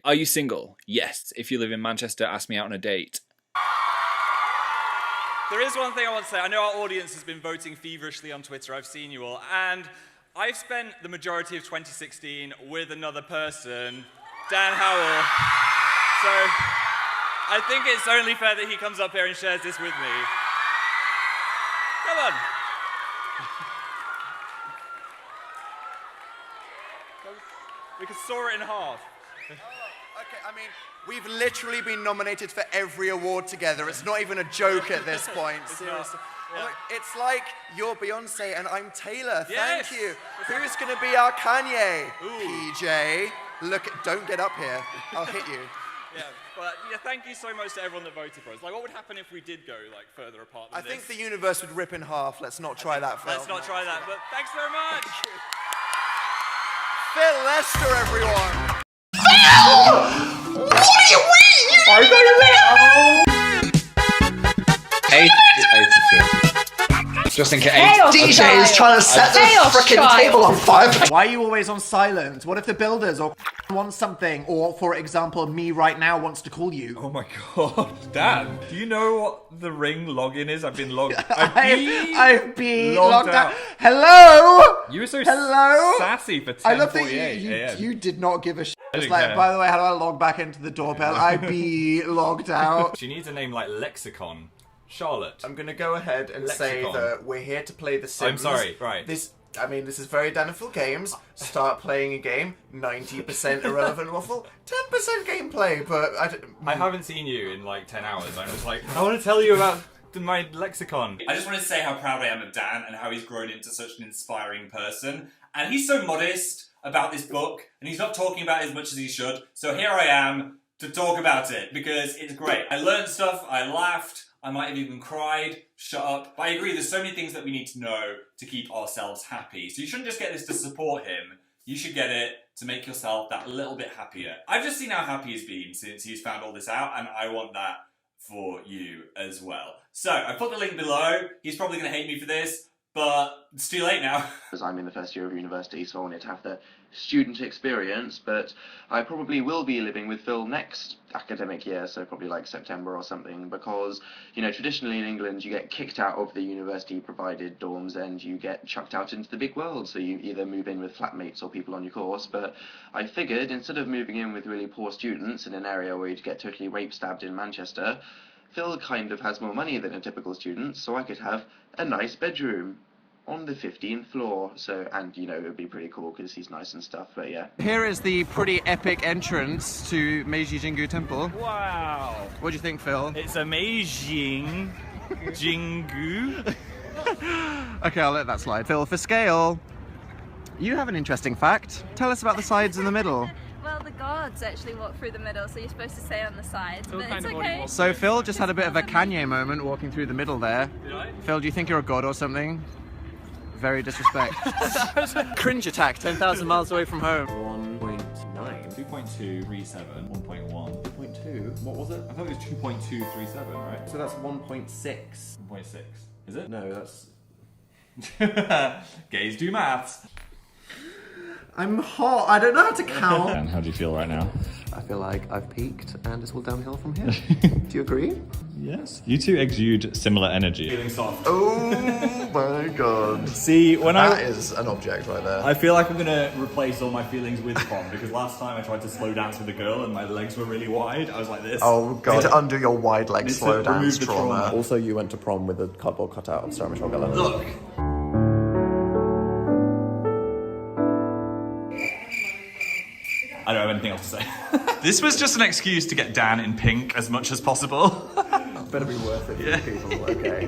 Are you single? Yes. If you live in Manchester, ask me out on a date. There is one thing I want to say. I know our audience has been voting feverishly on Twitter. I've seen you all. And I've spent the majority of 2016 with another person, Dan Howell. So I think it's only fair that he comes up here and shares this with me. Come on. We could saw it in half. Okay, I mean, we've literally been nominated for every award together. It's not even a joke at this point, seriously. Yeah. Look, it's like you're Beyonce and I'm Taylor. Yes. Thank you. Who's going to be our Kanye? Ooh. PJ. Look, don't get up here. I'll hit you. Yeah, but yeah, thank you so much to everyone that voted for us. Like, what would happen if we did go like further apart than I this? think the universe would rip in half. Let's not try that, Phil. Let's not try that, but thanks very much. Phil Lester, everyone. What are you Just in case. DJ is trying to set the frickin' table on fire. Why are you always on silent? What if the builders or want something? Or, for example, me right now wants to call you. Oh my god, Dan, do you know what the Ring login is? I've been logged. I've been logged out. Hello. You were so Hello. sassy for 10:48 I love that you did not give a shit. It's like, care. by the way, how do I log back into the doorbell? I be logged out. She needs a name like Lexicon. Charlotte. I'm going to go ahead and say that we're here to play The Sims. I'm sorry, right. This is very Daniful Games. Start playing a game, 90% irrelevant waffle, 10% gameplay, but I haven't seen you in like 10 hours. I'm just like, I want to tell you about my lexicon. I just want to say how proud I am of Dan and how he's grown into such an inspiring person. And he's so modest about this book, and he's not talking about it as much as he should. So here I am to talk about it, because it's great. I learned stuff, I laughed, I might have even cried, shut up. But I agree, there's so many things that we need to know to keep ourselves happy. So you shouldn't just get this to support him, you should get it to make yourself that little bit happier. I've just seen how happy he's been since he's found all this out, and I want that for you as well. So, I put the link below. He's probably going to hate me for this, but it's too late now. Because I'm in the first year of university, so I wanted to have the student experience, but I probably will be living with Phil next academic year, so probably like September or something, because, you know, traditionally in England you get kicked out of the university provided dorms and you get chucked out into the big world, so you either move in with flatmates or people on your course. But I figured instead of moving in with really poor students in an area where you'd get totally rape stabbed in Manchester, Phil kind of has more money than a typical student, so I could have a nice bedroom on the 15th floor. So, and you know, it would be pretty cool because he's nice and stuff, but yeah. Here is the pretty epic entrance to Meiji Jingu Temple. Wow. What do you think, Phil? It's amazing. Jingu. Okay, I'll let that slide. Phil, for scale, you have an interesting fact. Tell us about the sides in the middle. Well, the gods actually walk through the middle, so you're supposed to stay on the sides, but it's okay. So Phil just had a bit of a Kanye moment walking through the middle there. Did I? Phil, do you think you're a god or something? Very disrespect. Cringe attack, 10,000 miles away from home. 1.9, 2.237, 1.1, 2.2. What was it? I thought it was 2.237, right? So that's 1.6. 1.6. Is it? No, that's... Gays do maths. I'm hot. I don't know how to count. And how do you feel right now? I feel like I've peaked and it's all downhill from here. Do you agree? Yes. You two exude similar energy. Feeling soft. Oh my god. See, when that is an object right there. I feel like I'm gonna replace all my feelings with prom, because last time I tried to slow dance with a girl and my legs were really wide. I was like this. Oh god. To undo your wide leg slow dance trauma. Also, you went to prom with a cardboard cutout of Sarah Michelle Gellar. Look. I don't have anything else to say. This was just an excuse to get Dan in pink as much as possible. Better be worth it for people, okay?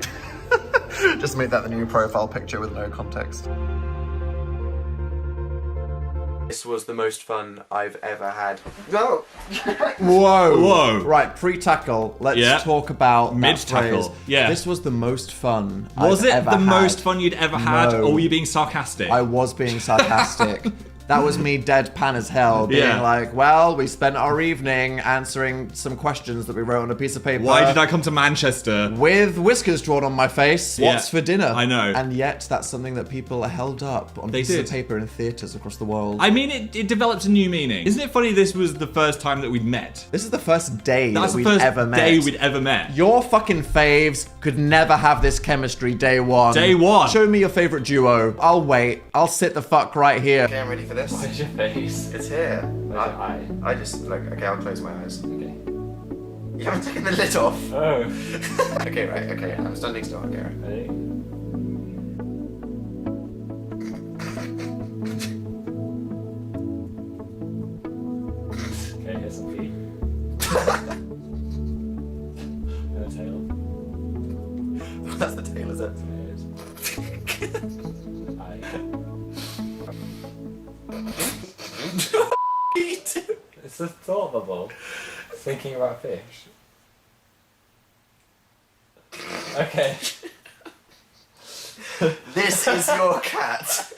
Just make that the new profile picture with no context. This was the most fun I've ever had. No! Whoa! Whoa! Right, pre-tackle. Let's talk about mid-tackle. Yeah. This was the most fun Was I've it ever the had. most fun you'd ever had, No. or were you being sarcastic? I was being sarcastic. That was me deadpan as hell, being Yeah. like, well, we spent our evening answering some questions that we wrote on a piece of paper. Why did I come to Manchester? With whiskers drawn on my face. Yeah. What's for dinner? I know. And yet, that's something that people are held up on pieces of paper in theatres across the world. I mean, it develops a new meaning. Isn't it funny this was the first time that we'd met? This is the first day That's that the we've first ever met. day we'd ever met. Your fucking faves could never have this chemistry day one. Day one. Show me your favourite duo. I'll wait. I'll sit the fuck right here. Okay, I'm ready for this. Where's your face? It's here. Where's your eye? I just look. Okay, I'll close my eyes. Okay. You haven't taken the lid off. Oh. Okay, right. Okay, I'm standing still. Okay, right. Ready? Okay, here's some feet. And a tail. That's the tail, is it? Eye. It's a thought bubble. Thinking about fish. Okay. This is your cat.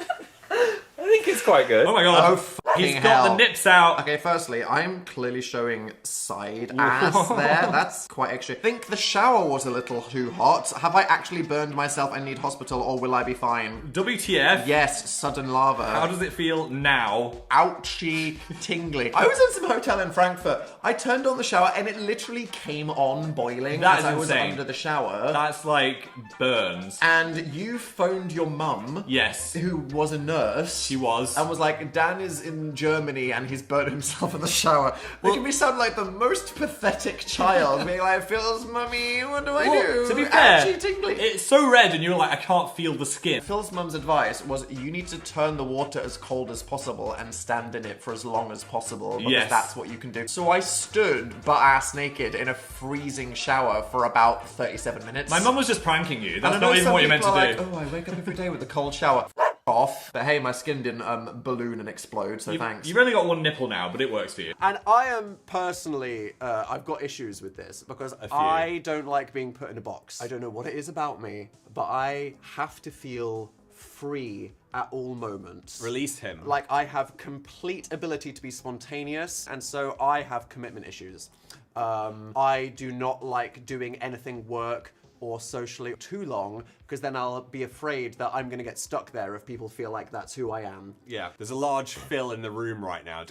I think it's quite good. Oh my god. Oh, fucking He's got hell. the nips out. Okay, firstly, I'm clearly showing side ass there. That's quite extra. I think the shower was a little too hot. Have I actually burned myself and need hospital, or will I be fine? WTF? Yes, sudden lava. How does it feel now? Ouchy, tingly. I was in some hotel in Frankfurt. I turned on the shower and it literally came on boiling That as is I was insane. under the shower. That's like burns. And you phoned your mum, Yes. who was a nurse. She was. And was like, Dan is in Germany and he's burnt himself in the shower. Making me sound like the most pathetic child. Being like, Phil's mummy, what do I do? To be fair, Ouchy, tingly. it's so red and you're like, I can't feel the skin. Phil's mum's advice was you need to turn the water as cold as possible and stand in it for as long as possible because Yes. that's what you can do. So I stood butt-ass naked in a freezing shower for about 37 minutes. My mum was just pranking you. And I That's know not even some what you're meant people to are do. like, oh, I wake up every day with a cold shower. Off. But hey, my skin didn't balloon and explode, so thanks. You've only got one nipple now, but it works for you. And I am personally, I've got issues with this because I don't like being put in a box. I don't know what it is about me, but I have to feel free at all moments. Release him. Like, I have complete ability to be spontaneous, and so I have commitment issues. I do not like doing anything work or socially too long, because then I'll be afraid that I'm going to get stuck there if people feel like that's who I am. Yeah, there's a large Phil in the room right now.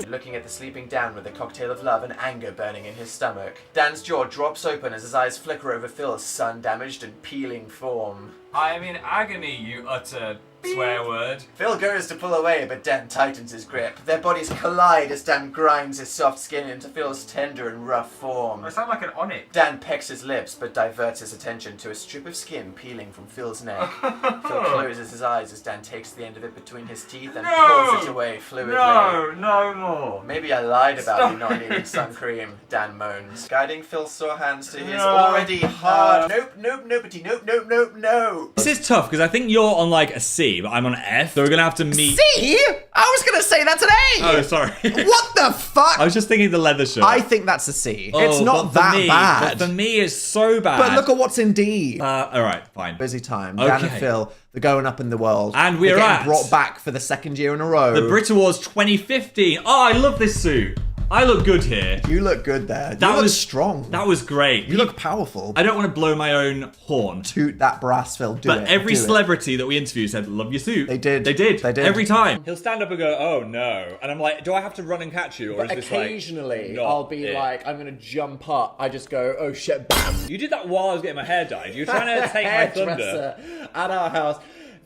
Looking at the sleeping Dan with a cocktail of love and anger burning in his stomach. Dan's jaw drops open as his eyes flicker over Phil's sun-damaged and peeling form. I am in agony, you utter swear word. Phil goes to pull away, but Dan tightens his grip. Their bodies collide as Dan grinds his soft skin into Phil's tender and rough form. I sound like an onyx. Dan pecks his lips, but diverts his attention to a strip of skin peeling from Phil's neck. Phil closes his eyes as Dan takes the end of it between his teeth and pulls it away fluidly. No more. Maybe I lied about you not needing sun cream, Dan moans, guiding Phil's sore hands to his already hard. Nope. This is tough because I think you're on like a C, but I'm on F. So we're gonna have to meet. C? I was gonna say that today! Oh, sorry. What the fuck? I was just thinking the leather shirt. I think that's a C. Oh, it's not but for that me- bad. But for me, it's so bad. But look at what's in D. All right, fine. Busy time. Dan and Okay. Phil, they're going up in the world. And we're They're getting at- brought back for the second year in a row. The Brit Awards 2015. Oh, I love this suit. I look good here. You look good there. That you look was strong. That was great. You look powerful. I don't want to blow my own horn. Toot that brass, Phil. Do But it. every Do it. celebrity that we interviewed said, love your suit. They did. They did. They did. Every time. He'll stand up and go, oh no. And I'm like, do I have to run and catch you? Or But is this like, occasionally, not I'll be it? like, I'm gonna jump up. I just go, oh shit, bam. You did that while I was getting my hair dyed. You were trying to take my thunder. Hairdresser at our house.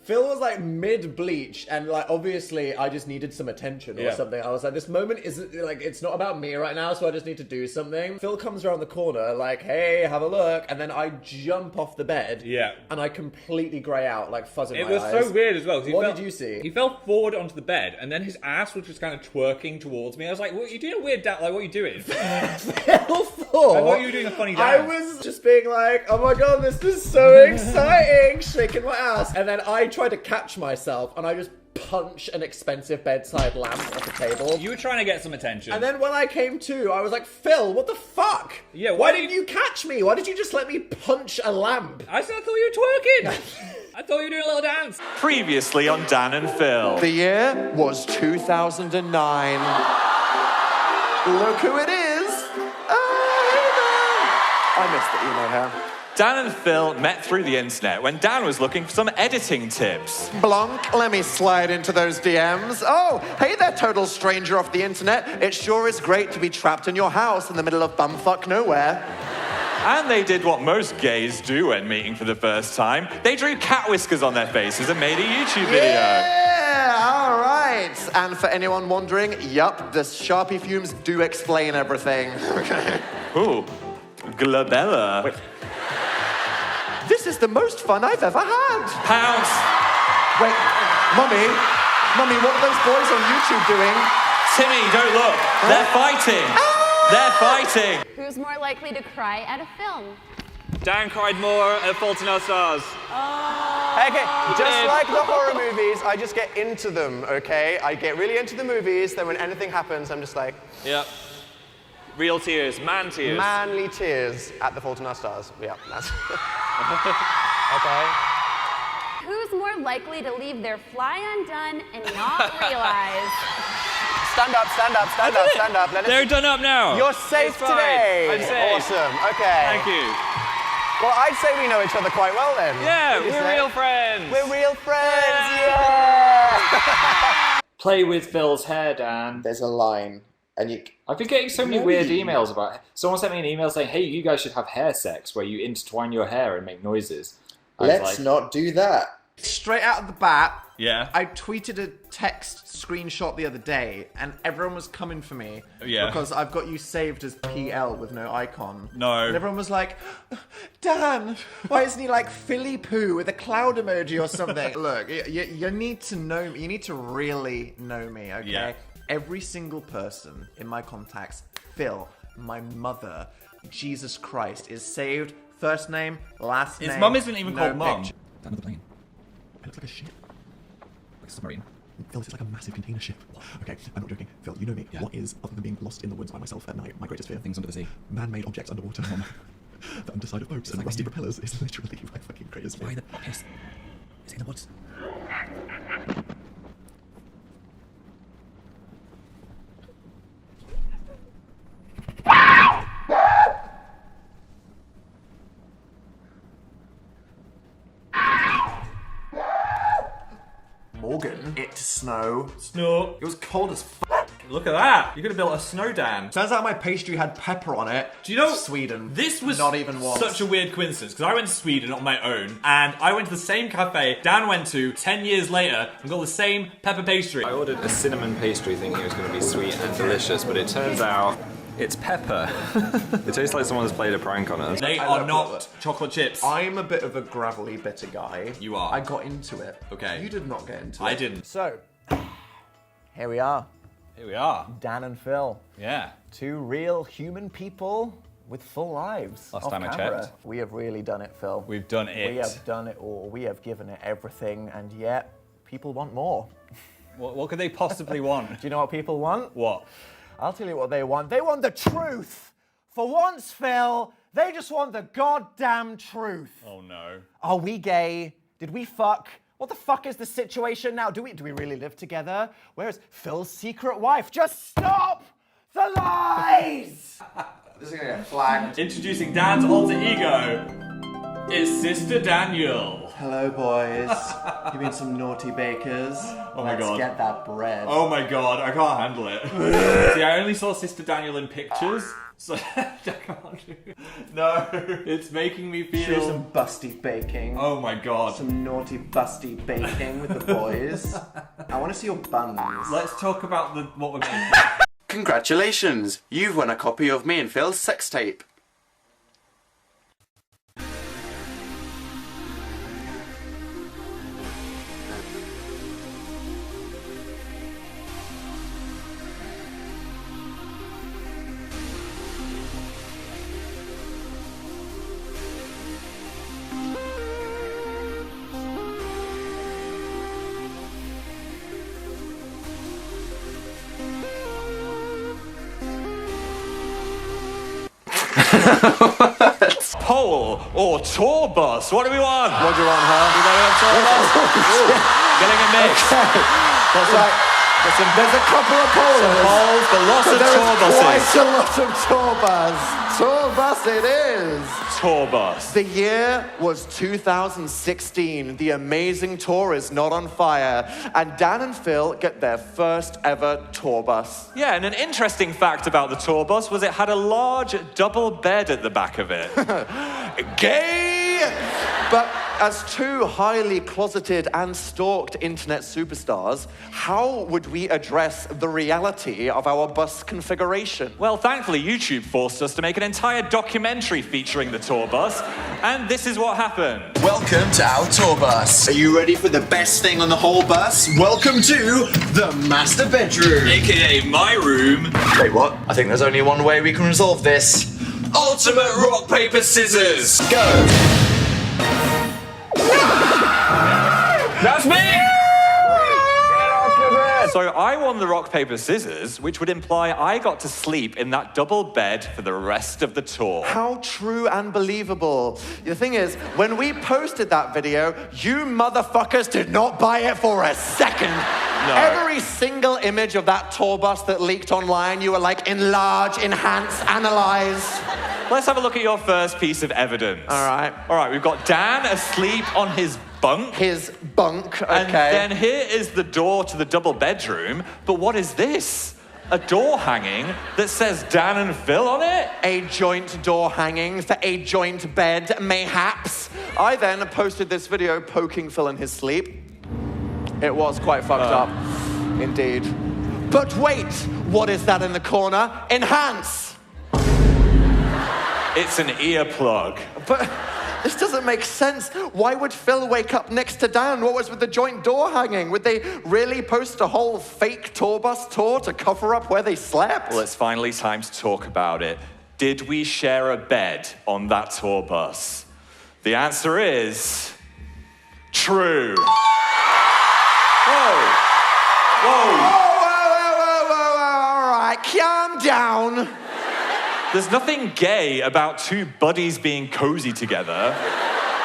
Phil was like mid-bleach, and like obviously I just needed some attention or Yeah. something. I was like, this moment isn't like, it's not about me right now, so I just need to do something. Phil comes around the corner like, hey, have a look, and then I jump off the bed. Yeah. And I completely grey out, like fuzz in It my was eyes. so weird as well. 'cause he What fell- did you see? He fell forward onto the bed, and then his ass was just kind of twerking towards me. I was like, "What? You're doing a weird dance? Like, what are you doing?" Phil thought I thought you were doing a funny I dance. was just being like, oh my god, this is so exciting, shaking my ass. And then I tried to catch myself, and I just punch an expensive bedside lamp off the table. You were trying to get some attention. And then when I came to, I was like, Phil, what the fuck? Yeah, Why didn't you catch me? Why did you just let me punch a lamp? I thought you were twerking. I thought you were doing a little dance. Previously on Dan and Phil. The year was 2009. Look who it is. Hey there. I missed the emo hair. Dan and Phil met through the internet when Dan was looking for some editing tips. Blanc, let me slide into those DMs. Oh, hey there, total stranger off the internet. It sure is great to be trapped in your house in the middle of bumfuck nowhere. And they did what most gays do when meeting for the first time. They drew cat whiskers on their faces and made a YouTube video. Yeah, all right. And for anyone wondering, yup, the Sharpie fumes do explain everything. Okay. Ooh, glabella. Wait. This is the most fun I've ever had. Pounce. Wait, Mummy, what are those boys on YouTube doing? Timmy, don't look. Huh? They're fighting. Ah! They're fighting. Who's more likely to cry at a film? Dan cried more at Fault in Our Stars. Okay, just like the horror movies, I just get into them, okay? I get really into the movies, then when anything happens, I'm just like... Yep. Real tears, man tears. Manly tears at the Fault in Our Stars. Yeah, that's... Okay. Who's more likely to leave their fly undone and not realize? Stand up, stand up, stand up, stand up. They're done up now. You're safe today. I'm safe. Awesome, okay. Thank you. Well, I'd say we know each other quite well then. Yeah, we're real friends. We're real friends, yeah! Play with Phil's hair, Dan. There's a line, and you... I've been getting so many weird emails about it. Someone sent me an email saying, hey, you guys should have hair sex, where you intertwine your hair and make noises. Let's not do that. Straight out of the bat, yeah. I tweeted a text screenshot the other day, and everyone was coming for me. Yeah. Because I've got you saved as PL with no icon. No. And everyone was like, Dan, why isn't he like Philly Poo with a cloud emoji or something? Look, you need to know me. You need to really know me, okay? Yeah. Every single person in my contacts, Phil, my mother, Jesus Christ, is saved. First name, last name. His mum isn't even no called mum. picture. Down on the plane. It looks like a ship. Like a submarine. Phil, this is like a massive container ship. Okay, I'm not joking. Phil, you know me. Yeah. What is, other than being lost in the woods by myself at night, my greatest fear? Things under the sea. Man-made objects underwater. The underside of boats and rusty propellers is literally my fucking greatest fear. Why the piss? Is it in the woods? Morgan, it snow. Snow. It was cold as fuck. Look at that. You could have built a snow dam. Turns out my pastry had pepper on it. Do you know Sweden? This was not even once. Such a weird coincidence because I went to Sweden on my own, and I went to the same cafe Dan went to 10 years later and got the same pepper pastry. I ordered a cinnamon pastry thinking it was going to be sweet and delicious, but it turns out it's pepper. It tastes like someone's played a prank on us. They are not chocolate chips. I'm a bit of a gravelly, bitter guy. You are. I got into it. Okay. You did not get into it. I didn't. So, here we are. Here we are. Dan and Phil. Yeah. Two real human people with full lives. Last off time I camera. checked. We have really done it, Phil. We've done it. We have done it all. We have given it everything, and yet people want more. What could they possibly want? Do you know what people want? What? I'll tell you what they want. They want the truth. For once, Phil, they just want the goddamn truth. Oh no. Are we gay? Did we fuck? What the fuck is the situation now? Do we really live together? Where's Phil's secret wife? Just stop the lies! This is gonna get flagged. Introducing Dan's alter ego. It's Sister Daniel. Hello, boys. You've been some naughty bakers. Oh my god. Let's get that bread. Oh my god, I can't handle it. See, I only saw Sister Daniel in pictures, so I can't do it. No, it's making me feel... Do some busty baking. Oh my god. Some naughty busty baking with the boys. I want to see your buns. Let's talk about what we're making. Congratulations! You've won a copy of me and Phil's sex tape. What? pole or tour bus? What do we want? What do you want, huh? We got a tour bus. Getting a mix. There's a couple of poles, but lots of tour buses. Quite a lot of tour bus. Tour bus it is. Tour bus. The year was 2016. The amazing tour is not on fire. And Dan and Phil get their first ever tour bus. Yeah, and an interesting fact about the tour bus was it had a large double bed at the back of it. Gay! But as two highly closeted and stalked internet superstars, how would we address the reality of our bus configuration? Well, thankfully, YouTube forced us to make an entire documentary featuring the tour bus, and this is what happened. Welcome to our tour bus. Are you ready for the best thing on the whole bus? Welcome to the master bedroom. AKA my room. Wait, what? I think there's only one way we can resolve this. Ultimate rock, paper, scissors. Go. That's me! So I won the rock, paper, scissors, which would imply I got to sleep in that double bed for the rest of the tour. How true and believable. The thing is, when we posted that video, you motherfuckers did not buy it for a second. No. Every single image of that tour bus that leaked online, you were like, enlarge, enhance, analyze. Let's have a look at your first piece of evidence. All right. All right, we've got Dan asleep on his bunk. His bunk, okay. And then here is the door to the double bedroom. But what is this? A door hanging that says Dan and Phil on it? A joint door hanging for a joint bed, mayhaps. I then posted this video poking Phil in his sleep. It was quite fucked up, indeed. But wait, what is that in the corner? Enhance! It's an earplug. But this doesn't make sense. Why would Phil wake up next to Dan? What was with the joint door hanging? Would they really post a whole fake tour bus tour to cover up where they slept? Well, it's finally time to talk about it. Did we share a bed on that tour bus? The answer is true. Whoa. All right, calm down. There's nothing gay about two buddies being cozy together.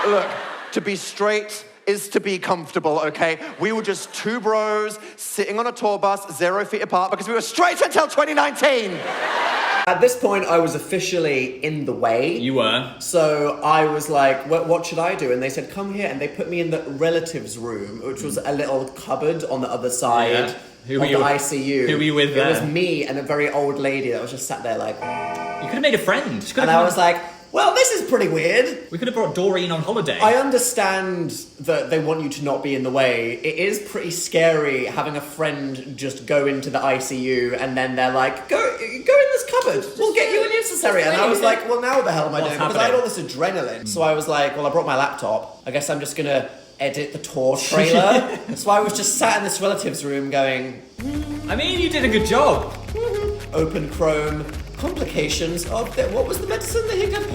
Look, to be straight is to be comfortable, okay? We were just two bros sitting on a tour bus 0 feet apart because we were straight until 2019. At this point, I was officially in the way. You were. So I was like, what should I do? And they said, come here. And they put me in the relatives room, which was a little cupboard on the other side. Yeah. Who were of you? the ICU. Who were you with there? It was me and a very old lady that was just sat there like... You could have made a friend. And I was like, well, this is pretty weird. We could have brought Doreen on holiday. I understand that they want you to not be in the way. It is pretty scary having a friend just go into the ICU and then they're like, go in this cupboard. We'll get you a new cesarean. And I was like, well, now what the hell am I doing? Because I had all this adrenaline. So I was like, well, I brought my laptop. I guess I'm just going to edit the tour trailer. So I was just sat in this relatives room going... I mean, you did a good job. Open Chrome. Complications of what was the medicine that he got?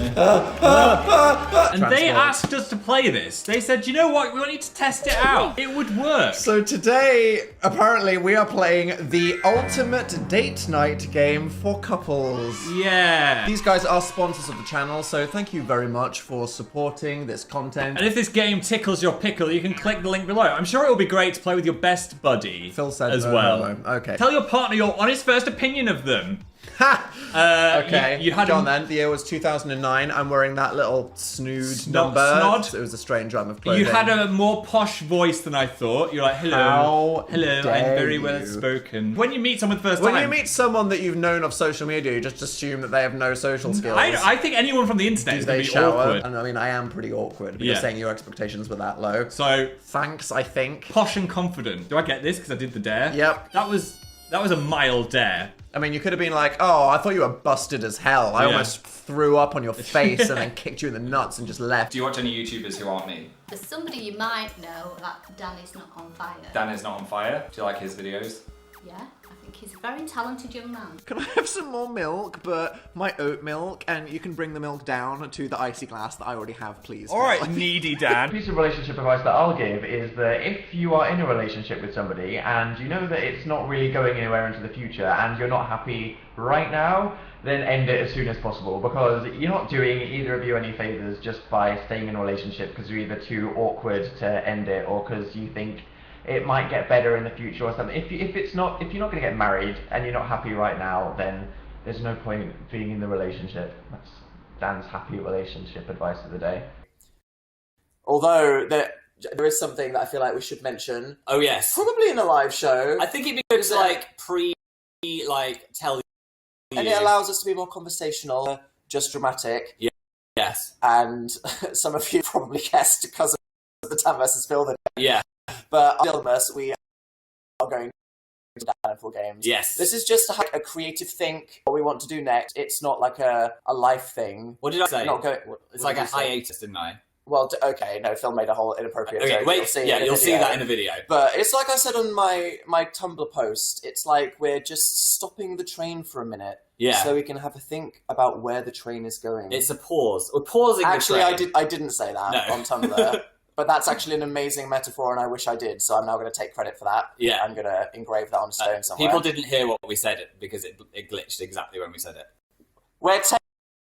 And they asked us to play this. They said, you know what, we want you to test it out. It would work. So today, apparently, we are playing the ultimate date night game for couples. Yeah. These guys are sponsors of the channel, so thank you very much for supporting this content. And if this game tickles your pickle, you can click the link below. I'm sure it will be great to play with your best buddy. Phil said as no, well. no, no. Okay. Tell your partner your honest first opinion of them. Ha! Okay, you had go on then. The year was 2009. I'm wearing that little snood number. Snod. It was a strange item of clothing. You had a more posh voice than I thought. You're like, hello, I'm very well spoken. When you meet someone the first time. When you meet someone that you've known of social media, you just assume that they have no social skills. I think anyone from the internet is going to be awkward. And I mean, I am pretty awkward, but Yeah. you're saying your expectations were that low. So, thanks, I think. Posh and confident. Do I get this because I did the dare? Yep. That was a mild dare. I mean, you could have been like, oh, I thought you were busted as hell. I Yeah. almost threw up on your face and then kicked you in the nuts and just left. Do you watch any YouTubers who aren't me? There's somebody you might know, that Dan is not on fire. Dan is not on fire. Do you like his videos? Yeah, I He's a very talented young man. Can I have some more milk, but my oat milk, and you can bring the milk down to the icy glass that I already have, please? All right, needy Dan. The piece of relationship advice that I'll give is that if you are in a relationship with somebody and you know that it's not really going anywhere into the future and you're not happy right now, then end it as soon as possible, because you're not doing either of you any favors just by staying in a relationship because you're either too awkward to end it or because you think it might get better in the future or something. If you're not going to get married and you're not happy right now, then there's no point being in the relationship. That's Dan's happy relationship advice of the day. Although there is something that I feel like we should mention. Oh yes. Probably in a live show. I think it'd be good to tell you. And it allows us to be more conversational, just dramatic. Yeah. Yes. And some of you probably guessed because of the Dan versus Phil. Yeah. But we are going to Dan and Phil games. Yes. This is just a creative think, what we want to do next. It's not like a life thing. What did I say? It's like a hiatus, didn't I? Well, okay, no, Phil made a whole inappropriate joke. Okay, wait, you'll see that in a video. But it's like I said on my Tumblr post, it's like we're just stopping the train for a minute. Yeah. So we can have a think about where the train is going. It's a pause. We're pausing the train. Actually, I didn't say that on Tumblr. But that's actually an amazing metaphor, and I wish I did, so I'm now going to take credit for that. Yeah. I'm going to engrave that on stone somewhere. People didn't hear what we said because it glitched exactly when we said it. We're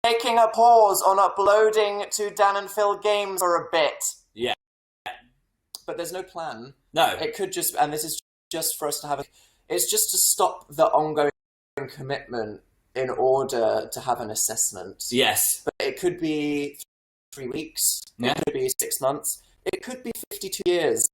taking a pause on uploading to Dan and Phil games for a bit. Yeah. But there's no plan. No. It could just, and this is just for us to have it's just to stop the ongoing commitment in order to have an assessment. Yes. But it could be 3 weeks. Yeah. It could be 6 months. It could be 52 years.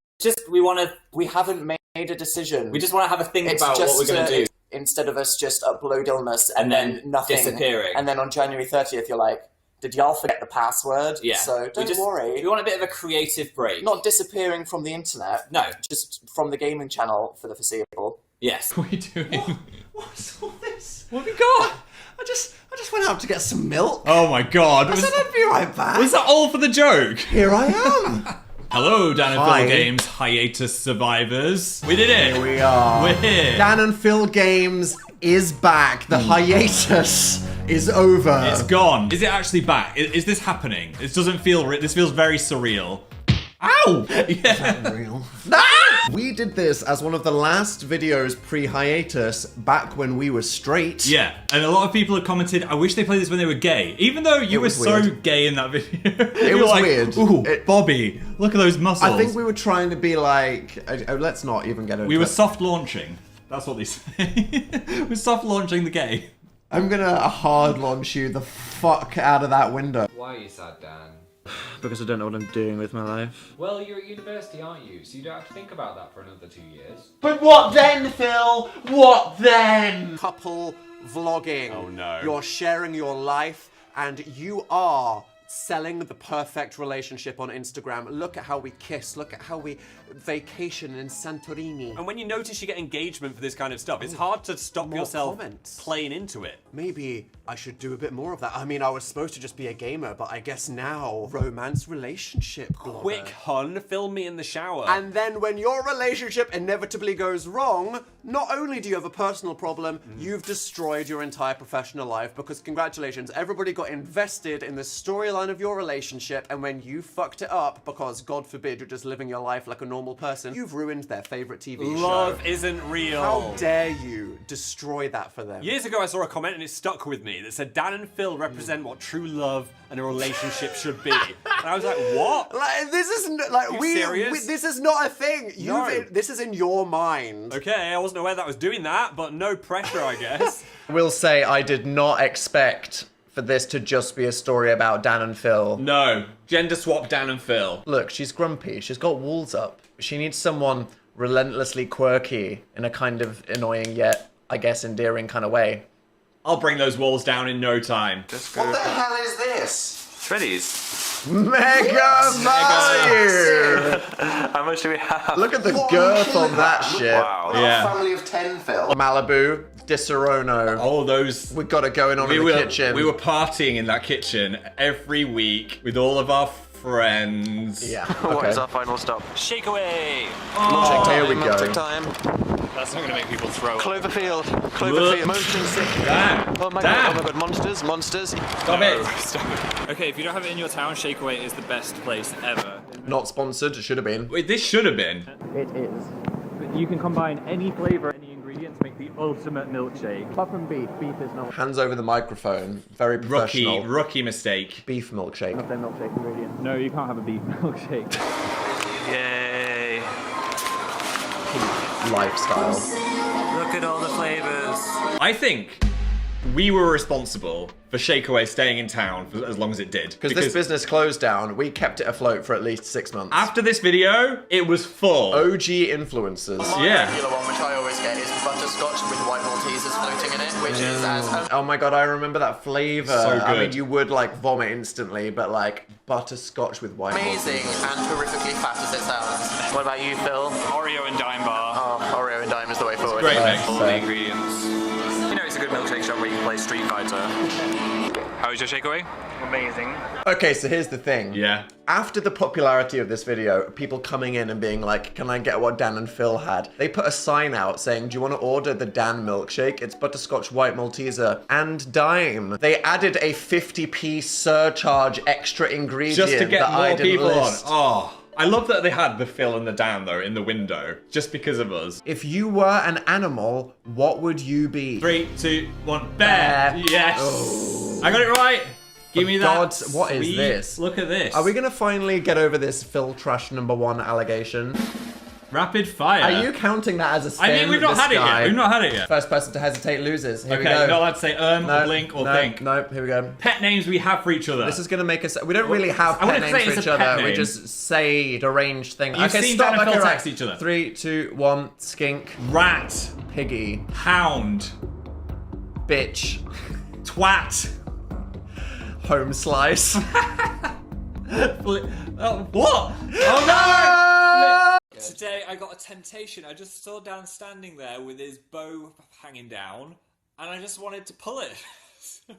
We haven't made a decision. We just want to have a think about what we're going to do. Instead of us just upload illness and then nothing. Disappearing. And then on January 30th, you're like, did y'all forget the password? Yeah. So don't worry. We want a bit of a creative break. Not disappearing from the internet. No. Just from the gaming channel for the foreseeable. Yes. What are you doing? What's all this? What have we got? I just went out to get some milk. Oh my god. I said I'd be right back. Was that all for the joke? Here I am. Hello, Dan and Hi. Phil Games hiatus survivors. We did it. Here we are. We're here. Dan and Phil Games is back. The hiatus is over. It's gone. Is it actually back? Is this happening? This doesn't feel. This feels very surreal. Ow! Yeah. Real. We did this as one of the last videos pre-hiatus back when we were straight. Yeah, and a lot of people have commented, I wish they played this when they were gay. Even though you were so weird. gay in that video. It was like, weird. Ooh, Bobby, look at those muscles. I think we were trying to be like, let's not even get into We were it. soft launching. That's what they say. We're soft launching the gay. I'm gonna hard launch you the fuck out of that window. Why are you sad, Dan? Because I don't know what I'm doing with my life. Well, you're at university, aren't you? So you don't have to think about that for another 2 years. But what then, Phil? What then? Couple vlogging. Oh no. You're sharing your life and you are selling the perfect relationship on Instagram. Look at how we kiss. Look at how we vacation in Santorini. And when you notice you get engagement for this kind of stuff, it's hard to stop yourself playing into it. Maybe I should do a bit more of that. I mean, I was supposed to just be a gamer, but I guess now romance relationship blogger. Quick, hun, film me in the shower. And then when your relationship inevitably goes wrong, not only do you have a personal problem, you've destroyed your entire professional life because congratulations, everybody got invested in the storyline of your relationship, and when you fucked it up because, God forbid, you're just living your life like a normal person, you've ruined their favorite TV show. Love isn't real. How dare you destroy that for them? Years ago, I saw a comment and it stuck with me that said, Dan and Phil represent what true love and a relationship should be. And I was like, what? Like, this isn't, like, serious? this is not a thing. No. This is in your mind. Okay, I wasn't aware that was doing that, but no pressure, I guess. I will say I did not expect for this to just be a story about Dan and Phil. No. Gender swap Dan and Phil. Look, she's grumpy. She's got walls up. She needs someone relentlessly quirky in a kind of annoying yet, I guess, endearing kind of way. I'll bring those walls down in no time. What the hell is this? Freddy's. Mega value! How much do we have? Look at the girth on that shit. Wow. Not a family of 10, Phil. Malibu, Disaronno. Oh, those... We got it going on in the kitchen. We were partying in that kitchen every week with all of our friends. Yeah. What Okay. is our final stop? Shake away! Oh, here we go. Time. That's not gonna make people throw up. Cloverfield. Cloverfield. Motion sickness. Dan. Oh my Dan. god. Oh my god. Monsters. Monsters. Stop it. Stop it. Okay, if you don't have it in your town, Shakeaway is the best place ever. Not sponsored. It should have been. Wait, this should have been. It is. You can combine any flavour, any ingredient to make the ultimate milkshake. Apart from beef. Beef is not. Hands over the microphone. Very professional. Rookie mistake. Beef milkshake. Of their milkshake ingredient. No, you can't have a beef milkshake. Yay. Lifestyle. Look at all the flavors. I think we were responsible for Shakeaway staying in town for as long as it did. Because this business closed down, we kept it afloat for at least 6 months. After this video, it was full. OG influencers. My Yeah. regular one, which I always get, is butterscotch with white Maltesers floating in it, which is as... Oh my god, I remember that flavour. So I mean, good. you would like vomit instantly, but like butterscotch with white amazing Maltesers. and horrifically fat as it sounds. What about you, Phil? Oreo and Dime Bar. Oh, Oreo and Dime is the way forward. Great mix. All the ingredients. You know it's a good milkshake shop where you can play Street Fighter. How is your Shakeaway? Amazing. Okay, so here's the thing. Yeah. After the popularity of this video, people coming in and being like, can I get what Dan and Phil had? They put a sign out saying, do you want to order the Dan milkshake? It's butterscotch, white Malteser, and Dime. They added a 50p surcharge extra ingredient Just to get that I more didn't people list. on. Oh. I love that they had the Phil and the Dan, though, in the window, just because of us. If you were an animal, what would you be? 3, 2, 1, bear! Yes! Oh. I got it right! Give me that. God, what is sweet- this? Look at this. Are we gonna finally get over this Phil Trash #1 allegation? Rapid fire. Are you counting that as a spin? I mean, we've not This had it guy? yet. We've not had it yet. First person to hesitate loses. Here we Okay, go. not allowed to say or blink or think. No, here we go. Pet names we have for each other. This is gonna make us. We don't really have I pet wouldn't names say for it's each a pet other. We name. just say deranged things. You've Okay, seen stop. Dan and Okay, Phil right. text each other. 3, 2, 1. Skink. Rat. Piggy. Hound. Bitch. Twat. Home slice. Oh, what? Oh no! Today I got a temptation. I just saw Dan standing there with his bow hanging down, and I just wanted to pull it. So,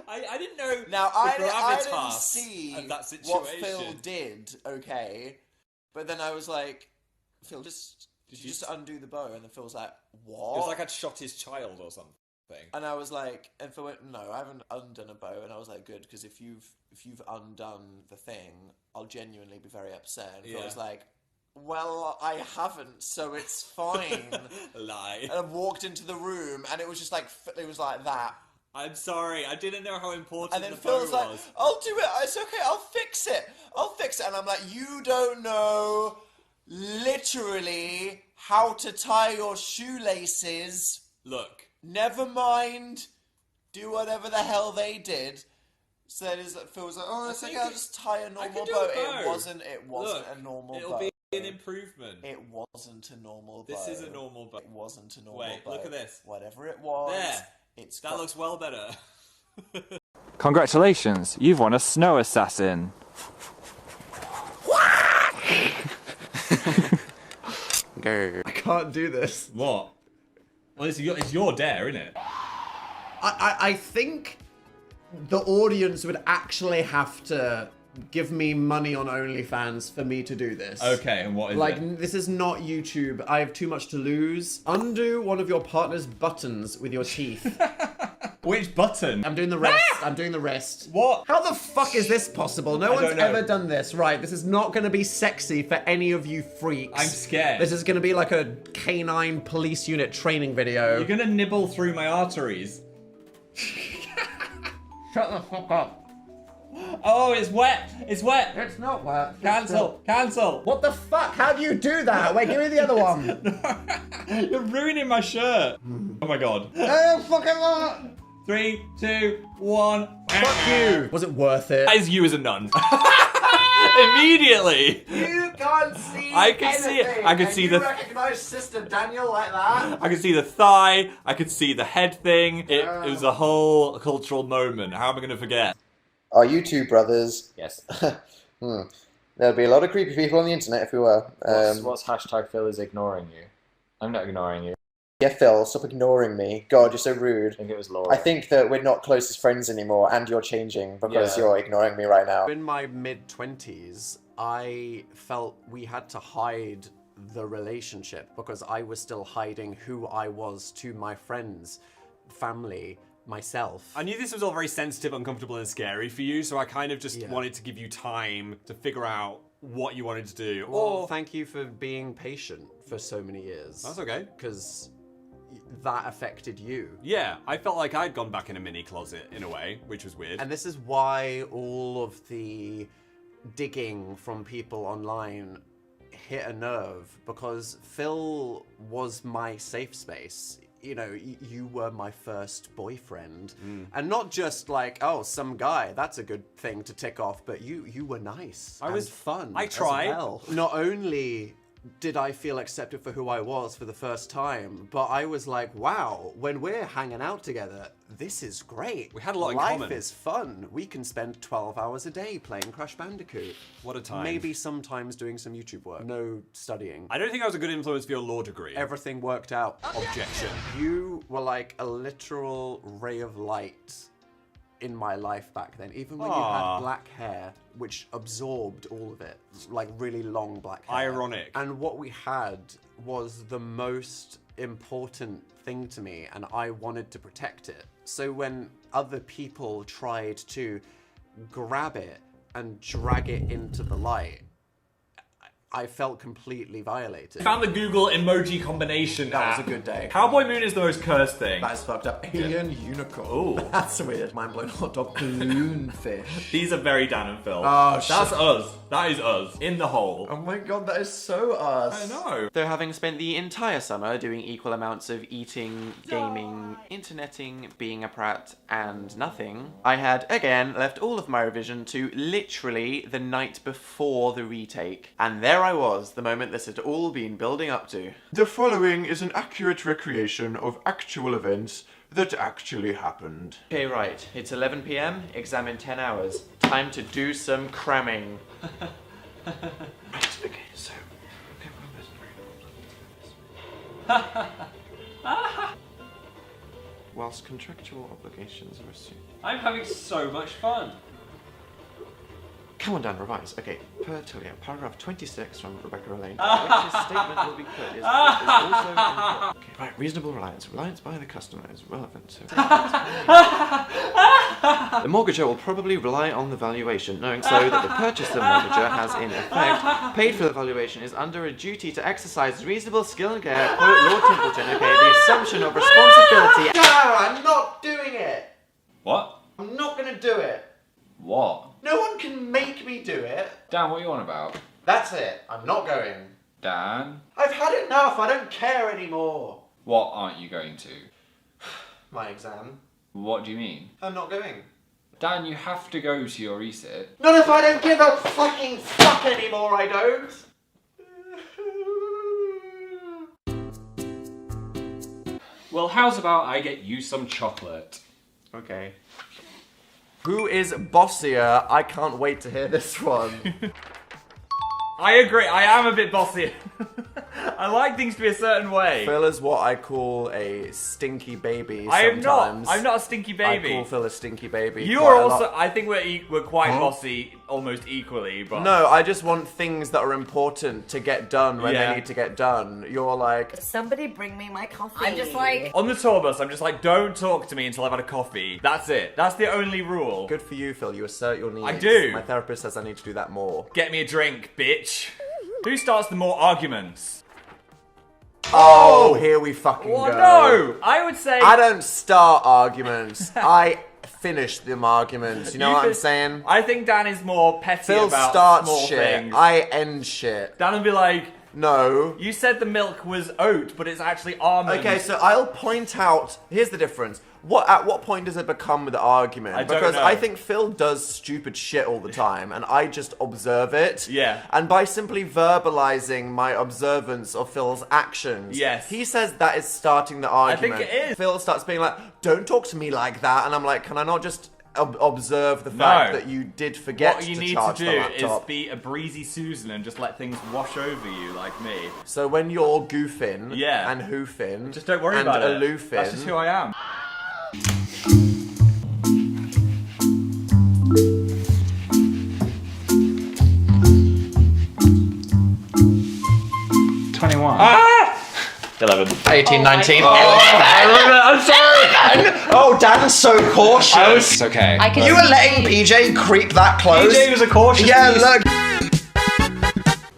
I didn't know Now, the I didn't gravitas see of that what situation. Phil did, okay? But then I was like, Phil, just undo the bow. And then Phil was like, what? It was like I'd shot his child or something. And I was like, and Phil went, no, I haven't undone a bow. And I was like, good, because if you've undone the thing, I'll genuinely be very upset. And Phil was like, well, I haven't, so it's fine. Lie. And I walked into the room, and it was just like, it was like that. I'm sorry, I didn't know how important And then the Phil's bow like, was. I'll do it, it's okay, I'll fix it. And I'm like, you don't know literally how to tie your shoelaces. Look. Never mind. Do whatever the hell they did. So that is that Phil was like, oh, it's okay, I'll just tie a normal bow. It wasn't Look, a normal it'll bow. be an improvement. It wasn't a normal bow. This is a normal bow. It wasn't a normal Wait, bow. look at this. Whatever it was. There. That looks well better. Congratulations, you've won a snow assassin. I can't do this. What? Well, it's your dare, isn't it? I think the audience would actually have to give me money on OnlyFans for me to do this. Okay, and what is it? This is not YouTube. I have too much to lose. Undo one of your partner's buttons with your teeth. Which button? I'm doing the rest. I'm doing the rest. What? How the fuck is this possible? No one's don't know. ever done this. Right, this is not going to be sexy for any of you freaks. I'm scared. This is going to be like a canine police unit training video. You're gonna nibble through my arteries. Shut the fuck up. Oh, it's wet. It's wet. It's not wet. Cancel. Cancel. What the fuck? How do you do that? Wait, give me the other one. You're ruining my shirt. Oh my god. Oh, fucking what? 3, 2, 1. Fuck you. Was it worth it? As you as a nun. Immediately. You can't see I can see it. anything, I can and see you the. recognize Sister Daniel like that? I could see the thigh. I could see the head thing. It was a whole cultural moment. How am I going to forget? Are you two brothers? Yes. There'd be a lot of creepy people on the internet if we were. What's hashtag Phil is ignoring you? I'm not ignoring you. Yeah, Phil, stop ignoring me. God, you're so rude. I think it was Laura. I think that we're not closest friends anymore, and you're changing because you're ignoring me right now. In my mid-20s, I felt we had to hide the relationship because I was still hiding who I was to my friends, family, myself. I knew this was all very sensitive, uncomfortable, and scary for you, so I kind of just wanted to give you time to figure out what you wanted to do. Well, thank you for being patient for so many years. That's okay. Because that affected you. Yeah, I felt like I'd gone back in a mini closet in a way, which was weird. And this is why all of the digging from people online hit a nerve, because Phil was my safe space. You know, you were my first boyfriend. And not just like, oh, some guy, that's a good thing to tick off, but you were nice. I was fun. I tried. As well. Not only did I feel accepted for who I was for the first time, but I was like, wow, when we're hanging out together, this is great. We had a lot in common. Life is fun. We can spend 12 hours a day playing Crash Bandicoot. What a time. Maybe sometimes doing some YouTube work. No studying. I don't think I was a good influence for your law degree. Everything worked out. Objection. You were like a literal ray of light in my life back then. Even when you had black hair, which absorbed all of it. Like really long black hair. Ironic. And what we had was the most important thing to me, and I wanted to protect it. So when other people tried to grab it and drag it into the light, I felt completely violated. Found the Google emoji combination That app. was a good day. Cowboy Moon is the most cursed thing. That is fucked up. Alien unicorn. Oh, that's weird. Mind blown hot dog. Balloonfish. These are very Dan and Phil. Oh, That's shit. us. That is us. In the hole. Oh my god, that is so us. I know. Though having spent the entire summer doing equal amounts of eating, gaming, interneting, being a prat, and nothing, I had, again, left all of my revision to literally the night before the retake. And there I was, the moment this had all been building up to. The following is an accurate recreation of actual events that actually happened. Okay, right. It's 11 PM, exam in 10 hours. Time to do some cramming. Right, okay, so... Whilst contractual obligations are assumed. I'm having so much fun. Come on, Dan, revise. Okay, per Tillia, paragraph 26 from Rebecca Elaine, which his statement will be put is also incorrect. Okay, right, reasonable reliance. Reliance by the customer is relevant. So the mortgager will probably rely on the valuation, knowing so that the purchaser mortgager has, in effect, paid for the valuation, is under a duty to exercise reasonable skill and care. Quote Lord Templeton, okay, the assumption of responsibility. No, I'm not doing it! What? I'm not gonna do it. What? No one can make me do it. Dan, what are you on about? That's it. I'm not going. Dan? I've had enough. I don't care anymore. What aren't you going to? My exam. What do you mean? I'm not going. Dan, you have to go to your resit. Not if I don't give a fucking fuck anymore, I don't. Well, how's about I get you some chocolate? Okay. Who is bossier? I can't wait to hear this one. I agree, I am a bit bossy. I like things to be a certain way. Phil is what I call a stinky baby I am sometimes. not. I'm not a stinky baby. I call Phil a stinky baby. You quite are a also. lot. I think we're quite bossy, almost equally. But No, I just want things that are important to get done when Yeah. they need to get done. You're like, Somebody bring me my coffee. I'm just like, on the tour bus, I'm just like, don't talk to me until I've had a coffee. That's it. That's the only rule. good for you, Phil. You assert your needs. I do. My therapist says I need to do that more. Get me a drink, bitch. Who starts the more arguments? Oh, here we fucking Oh go. no! I would say I don't start arguments. I finish them arguments. You know what I'm saying? I think Dan is more petty Phil about starts small shit. things. I end shit. Dan would be like, no. You said the milk was oat, but it's actually almond. Okay, so I'll point out. Here's the difference. At what point does it become the argument? I don't because know. I think Phil does stupid shit all the time, and I just observe it. Yeah. And by simply verbalizing my observance of Phil's actions, Yes. he says that is starting the argument. think it is. Phil starts being like, "Don't talk to me like that," and I'm like, "Can I not just observe the fact that you did forget What you to need charge to the do laptop?" is be a breezy Susan and just let things wash over you like me. So when you're goofing Yeah. and hoofing, Just don't worry and about it. aloofing, That's just who I am. 11. 18, 19. I'm sorry. Oh, Dan's so cautious. It's okay. You were letting PJ creep that close? PJ was a cautious Yeah, beast. look.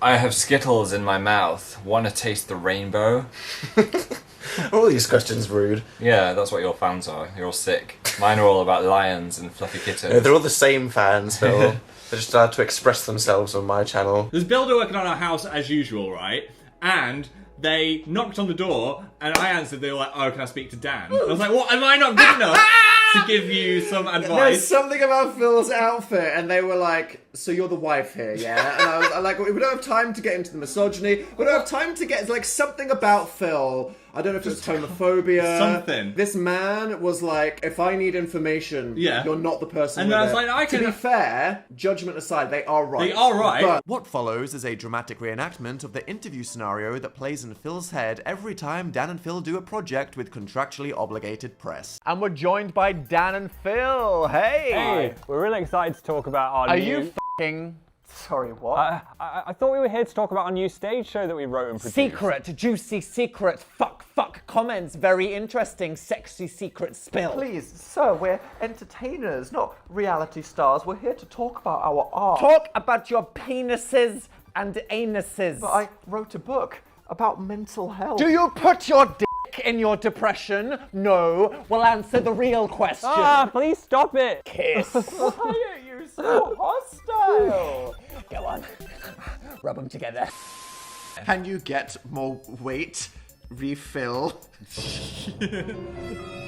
I have Skittles in my mouth. Want to taste the rainbow? All these questions rude. Yeah, that's what your fans are. You're all sick. Mine are all about lions and fluffy kittens. Yeah, they're all the same fans, Phil. They just allowed to express themselves on my channel. There's builder working on our house as usual, right? And they knocked on the door, and I answered. They were like, "Oh, can I speak to Dan?" I was like, "What? Am I not good enough to give you some There's advice?" something about Phil's outfit, and they were like, "So you're the wife here, yeah?" And I was like, "We don't have time to get into the misogyny. We don't have time to get like something about Phil." I don't know if it's homophobia. Something. This man was like, if I need information, Yeah. you're not the person. And with I was it. like, I To can- be fair, judgment aside, they are right. They are right. But What follows is a dramatic reenactment of the interview scenario that plays in Phil's head every time Dan and Phil do a project with contractually obligated press. And we're joined by Dan and Phil. Hey! We're really excited to talk about our Are new... you f***ing... Sorry, what? I thought we were here to talk about our new stage show that we wrote and produced. Secret, juicy secret, fuck, comments, very interesting, sexy secret spill. Please, sir, we're entertainers, not reality stars. We're here to talk about our art. Talk about your penises and anuses. But I wrote a book about mental health. Do you put your dick in your depression? No. We'll answer the real question. Please stop it. Kiss. Why are you so hostile? Go on. Rub them together. Can you get more weight? Refill.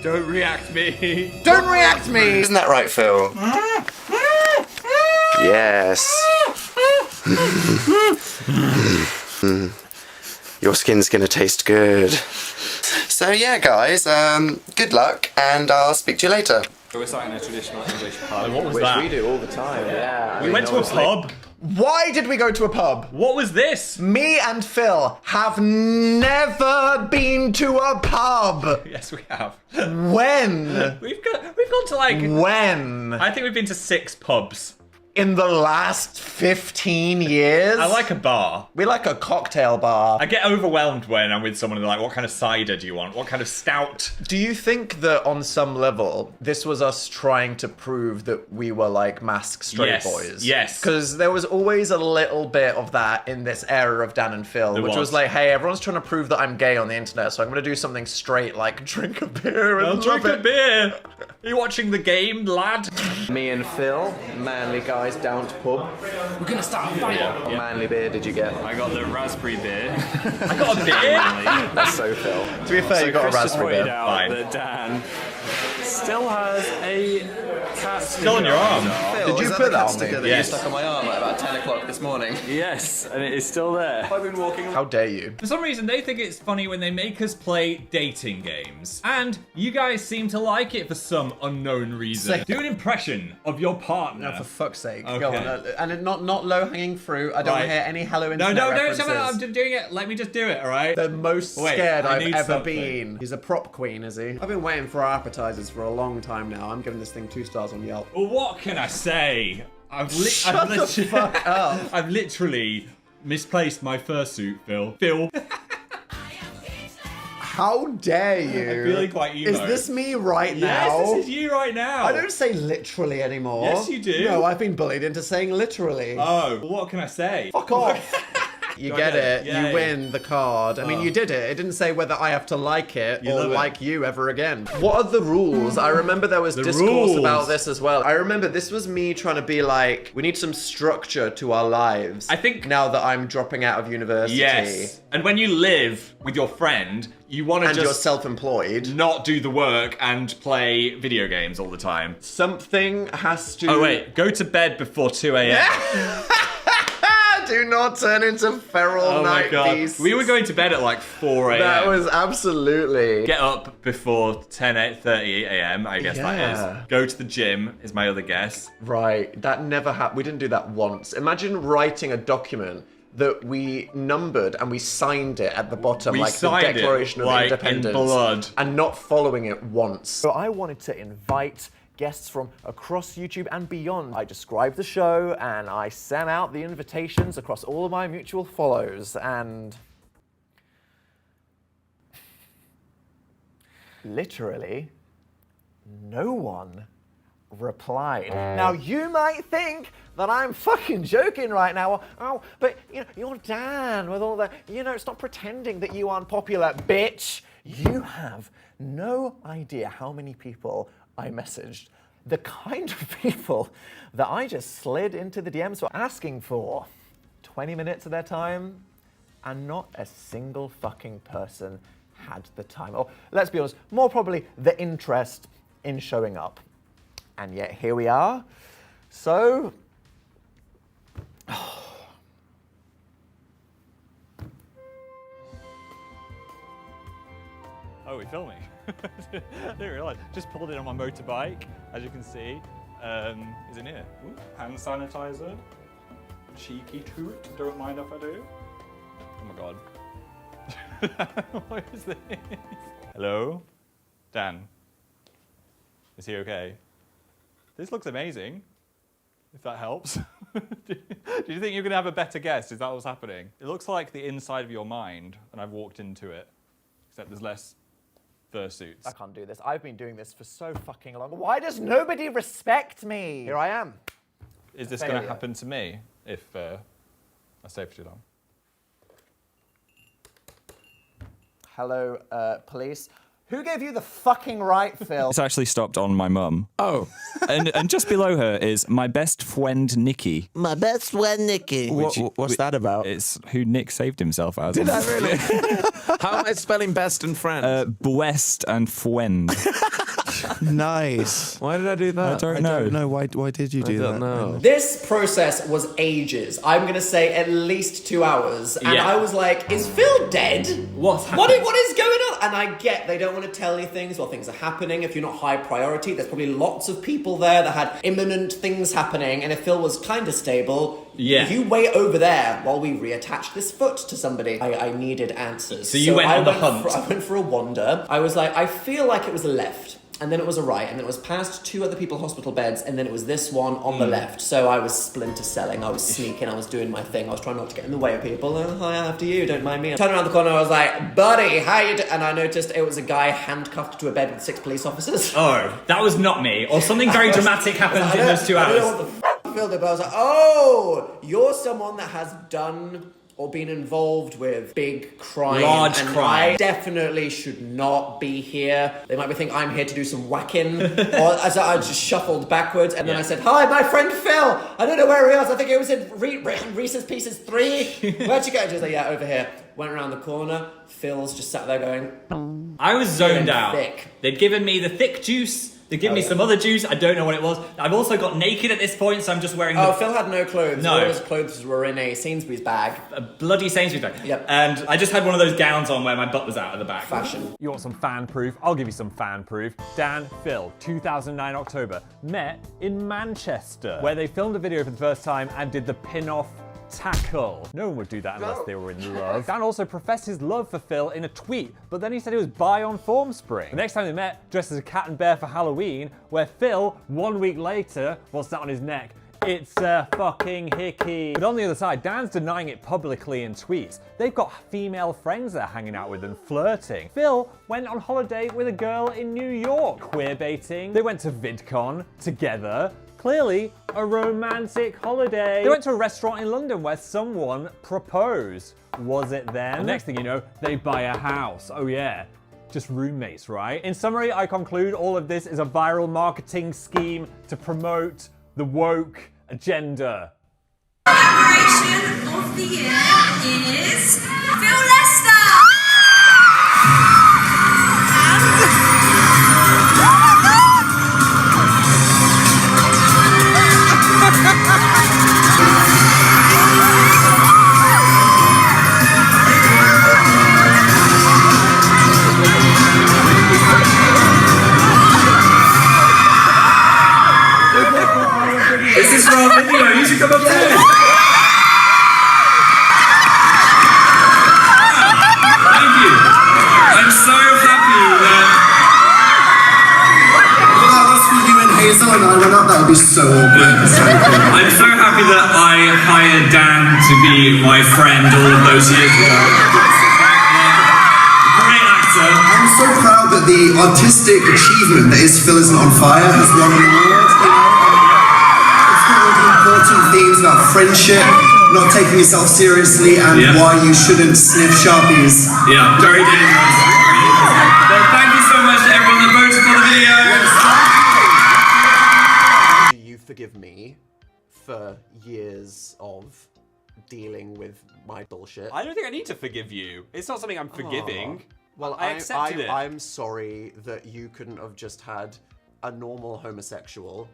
Don't react me. Don't react me! Isn't that right, Phil? Yes. Your skin's gonna taste good. So yeah, guys, good luck, and I'll speak to you later. So we're starting a traditional English pub. What was Which that? we do all the time, yeah. We went to a pub. Why did we go to a pub? What was this? Me and Phil have never been to a pub. Yes, we have. When? We've gone to like. When? I think we've been to 6 pubs. In the last 15 years? I like a bar. We like a cocktail bar. I get overwhelmed when I'm with someone and they're like, what kind of cider do you want? What kind of stout? Do you think that on some level, this was us trying to prove that we were like masked straight Yes, boys? yes. Because there was always a little bit of that in this era of Dan and Phil, There which was was. like, hey, everyone's trying to prove that I'm gay on the internet, so I'm going to do something straight like drink a beer and I'll love drink a it. beer. Are you watching the game, lad? Me and Phil, manly guys down to pub. We're gonna start a fight. What manly beer did you get? I got the raspberry beer. I got a beer? That's so Phil. To be fair, you got a Chris just raspberry pointed beer. out Fine. that Dan still has a tattoo. Still on your arm. Did you put that on me? That Yes. you stuck on my arm at about 10 o'clock this morning. Yes, and it is still there. I've been walking. How dare you? For some reason, they think it's funny when they make us play dating games. And you guys seem to like it for some unknown reason. Do an impression of your partner. No, for fuck's sake. Okay. Go on. And it not low-hanging fruit. I don't want to hear any Hello No, Internet no, references. I'm doing it. Let me just do it, all right? The most Wait, scared I I've need ever something. been. He's a prop queen, is he? I've been waiting for our appetizers for a long time now. I'm giving this thing 2 stars on Yelp. Well, what can I say? I've Shut the fuck up. I've literally misplaced my fursuit, Phil. How dare you? I'm feeling quite emo. Is this me right Yes, now? this is you right now. I don't say literally anymore. Yes, you do. No, I've been bullied into saying literally. Oh, well, what can I say? Fuck off. You Do I get get it. it? Yay. You win the card. I mean, Oh. you did it. It didn't say whether I have to like it You or love it. like you ever again. What are the rules? I remember there was The discourse rules. about this as well. I remember this was me trying to be like, we need some structure to our lives. I think- now that I'm dropping out of university. Yes. And when you live with your friend, you want to And you're just self-employed. not do the work and play video games all the time. Something has to... Oh, wait. Go to bed before 2 a.m. Do not turn into feral Oh, my night God. beasts. We were going to bed at like 4 a.m. That was absolutely... Get up before 10:30 a.m. I guess that Yeah. is. Go to the gym is my other guess. Right, that never happened. We didn't do that once. Imagine writing a document that we numbered and we signed it at the bottom, We like the signed it, Declaration of like, in Independence, blood. and not following it once. So I wanted to invite guests from across YouTube and beyond. I described the show and I sent out the invitations across all of my mutual follows and... literally no one replied. Now you might think that I'm fucking joking right now. Oh, but you know, you're Dan with all the, you know, stop pretending that you aren't popular, bitch. You have no idea how many people I messaged. The kind of people that I just slid into the DMs for asking for 20 minutes of their time, and not a single fucking person had the time. Or let's be honest, more probably the interest in showing up. And yet here we are. So, Oh, we're filming. I didn't realise. Just pulled in on my motorbike, as you can see. Is in here. Ooh, hand sanitizer. Cheeky toot. Don't mind if I do. Oh my god. What is this? Hello? Dan. Is he okay? This looks amazing. If that helps. Do you think you're going to have a better guess? Is that what's happening? It looks like the inside of your mind, and I've walked into it. Except there's less fursuits. I can't do this. I've been doing this for so fucking long. Why does nobody respect me? Here I am. Is this going to happen to me if I stay for too long? Hello, police. Who gave you the fucking right, Phil? It's actually stopped on my mum. Oh. and just below her is my best friend Nikki. My best friend Nikki. What's that about? It's who Nick saved himself as. Did I really? How am I spelling best and friend? Best and friend. Nice. Why did I do that? I don't know. Why did you do that? I don't know. This process was ages. I'm going to say at least 2 hours. And I was like, is Phil dead? What's What is going on? And I get they don't want to tell you things while things are happening. If you're not high priority, there's probably lots of people there that had imminent things happening. And if Phil was kind of stable, you wait over there while we reattach this foot to somebody. I needed answers. So you went on the hunt. I went for a wander. I was like, I feel like it was a left. And then it was a right, and then it was past 2 other people's hospital beds, and then it was this one on the left. So I was splinter selling, I was sneaking, I was doing my thing, I was trying not to get in the way of people. Hi, after you, don't mind me. I turned around the corner, I was like, buddy, how you doing? And I noticed it was a guy handcuffed to a bed with 6 police officers. Oh, that was not me. Or something very dramatic happened in those 2 hours. I don't know what the f*** filled it, but I was like, oh, you're someone that has done or been involved with big crime. Large and crime. I definitely should not be here. They might be thinking I'm here to do some whacking. Or as I just shuffled backwards, and then I said, hi, my friend Phil. I don't know where he was. I think it was in Reese's Pieces 3. Where'd you go? Just like, yeah, over here. Went around the corner. Phil's just sat there going... I was zoned out. Thick. They'd given me the thick juice. They'd given me some other juice. I don't know what it was. I've also got naked at this point, so I'm just wearing... Phil had no clothes. No. All his clothes were in a Sainsbury's bag. A bloody Sainsbury's bag. Yep. And I just had one of those gowns on where my butt was out at the back. Fashion. You want some fan proof? I'll give you some fan proof. Dan, Phil, 2009 October, met in Manchester, where they filmed a video for the first time and did the pin-off tackle. No one would do that unless they were in love. Dan also professed his love for Phil in a tweet, but then he said he was bi on Formspring. The next time they met, dressed as a cat and bear for Halloween, where Phil, 1 week later, was sat on his neck. It's a fucking hickey. But on the other side, Dan's denying it publicly in tweets. They've got female friends they're hanging out with and flirting. Phil went on holiday with a girl in New York, queerbaiting. They went to VidCon together. Clearly, a romantic holiday. They went to a restaurant in London where someone proposed. Was it them? The next thing you know, they buy a house. Oh yeah, just roommates, right? In summary, I conclude all of this is a viral marketing scheme to promote the woke agenda. Collaboration of the year is Phil Lester! This is for our video, you should come up too! Thank you! I'm so happy that... If that was for you and Hazel and I went up, that would be so awkward. I'm so happy that I hired Dan to be my friend all of those years ago. Great actor. I'm so proud that the artistic achievement that is Phil Isn't on Fire has won an award. It's got all the important themes about friendship, not taking yourself seriously, and why you shouldn't sniff Sharpies. Yeah, very dangerous. Well, thank you so much to everyone that voted for the video. Do you forgive me for years of dealing with my bullshit? I don't think I need to forgive you. It's not something I'm forgiving. Well, I accepted it. I'm sorry that you couldn't have just had a normal homosexual.